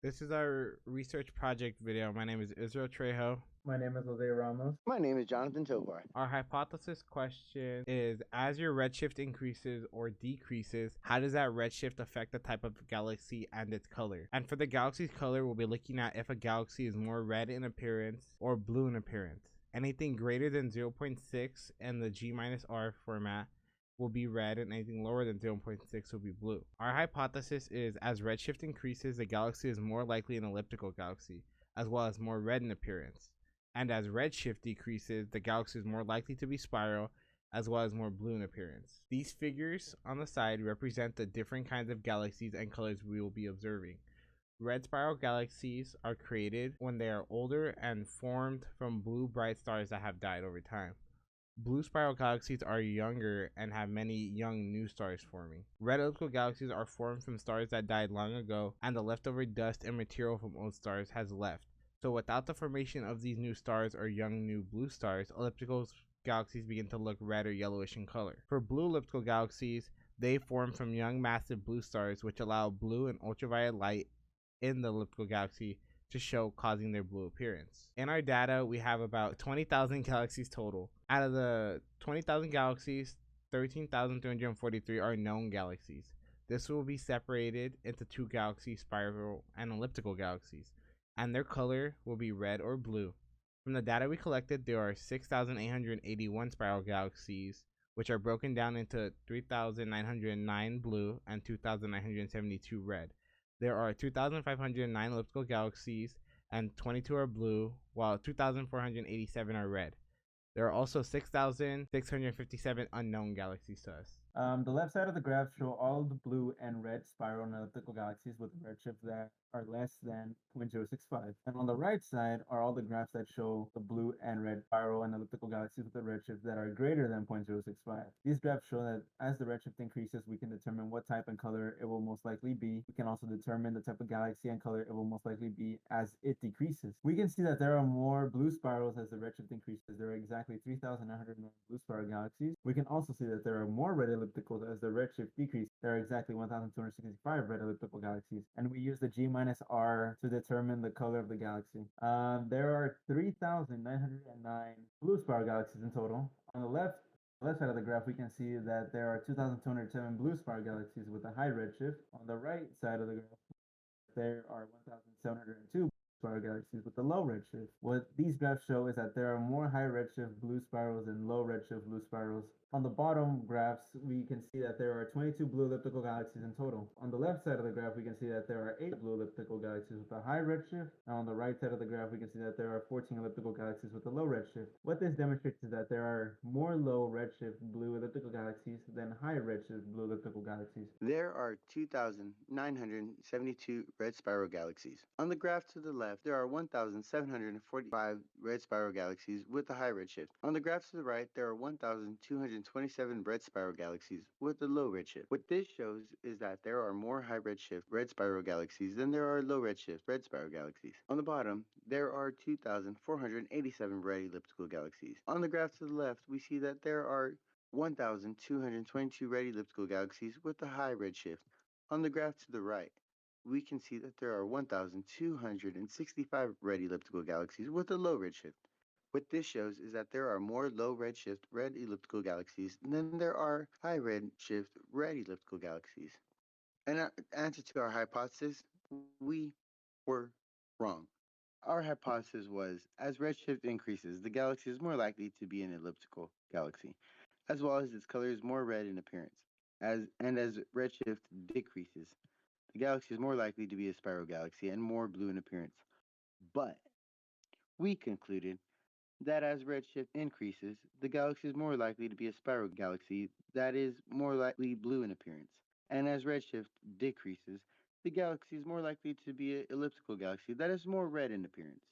This is our research project video. My name is Israel Trejo. My name is Jose Ramos. My name is Jonathan Tovar. Our hypothesis question is, as your redshift increases or decreases, how does that redshift affect the type of galaxy and its color? And for the galaxy's color, we'll be looking at if a galaxy is more red in appearance or blue in appearance. Anything greater than 0.6 in the G-R format will be red, and anything lower than 0.6 will be blue. Our hypothesis is, as redshift increases, the galaxy is more likely an elliptical galaxy, as well as more red in appearance. And as redshift decreases, the galaxy is more likely to be spiral, as well as more blue in appearance. These figures on the side represent the different kinds of galaxies and colors we will be observing. Red spiral galaxies are created when they are older and formed from blue bright stars that have died over time. Blue spiral galaxies are younger and have many young new stars forming. Red elliptical galaxies are formed from stars that died long ago, and the leftover dust and material from old stars has left. So without the formation of these new stars or young new blue stars, elliptical galaxies begin to look red or yellowish in color. For blue elliptical galaxies, they form from young massive blue stars, which allow blue and ultraviolet light in the elliptical galaxy to show, causing their blue appearance. In our data, we have about 20,000 galaxies total. Out of the 20,000 galaxies, 13,343 are known galaxies. This will be separated into two galaxies, spiral and elliptical galaxies, and their color will be red or blue. From the data we collected, there are 6,881 spiral galaxies, which are broken down into 3,909 blue and 2,972 red. There are 2,509 elliptical galaxies, and 22 are blue, while 2,487 are red. There are also 6,657 unknown galaxies to us. The left side of the graph show all the blue and red spiral and elliptical galaxies with a redshift that are less than 0.065. And on the right side are all the graphs that show the blue and red spiral and elliptical galaxies with a redshift that are greater than 0.065. These graphs show that as the redshift increases, we can determine what type and color it will most likely be. We can also determine the type of galaxy and color it will most likely be as it decreases. We can see that there are more blue spirals as the redshift increases. There are exactly 3,909 blue spiral galaxies. We can also see that there are more red ellipticals as the redshift decreases. There are exactly 1,265 red elliptical galaxies, and we use the G-R to determine the color of the galaxy. There are 3,909 blue spiral galaxies in total. On the left side of the graph, we can see that there are 2,207 blue spiral galaxies with a high redshift. On the right side of the graph, there are 1,702 spiral galaxies with a low redshift. What these graphs show is that there are more high redshift blue spirals and low redshift blue spirals. On the bottom graphs, we can see that there are 22 blue elliptical galaxies in total. On the left side of the graph, we can see that there are 8 blue elliptical galaxies with a high redshift. And on the right side of the graph, we can see that there are 14 elliptical galaxies with a low redshift. What this demonstrates is that there are more low redshift blue elliptical galaxies than high redshift blue elliptical galaxies. There are 2,972 red spiral galaxies. On the graph to the left, there are 1,745 red spiral galaxies with a high redshift. On the graph to the right, there are 1,227 red spiral galaxies with a low redshift. What this shows is that there are more high redshift red spiral galaxies than there are low redshift red spiral galaxies. On the bottom, there are 2,487 red elliptical galaxies. On the graph to the left, we see that there are 1,222 red elliptical galaxies with a high redshift. On the graph to the right, we can see that there are 1,265 red elliptical galaxies with a low redshift. What this shows is that there are more low redshift red elliptical galaxies than there are high redshift red elliptical galaxies. And answer to our hypothesis, we were wrong. Our hypothesis was, as redshift increases, the galaxy is more likely to be an elliptical galaxy, as well as its color is more red in appearance. As redshift decreases, the galaxy is more likely to be a spiral galaxy and more blue in appearance. But we concluded that as redshift increases, the galaxy is more likely to be a spiral galaxy that is more likely blue in appearance. And as redshift decreases, the galaxy is more likely to be an elliptical galaxy that is more red in appearance.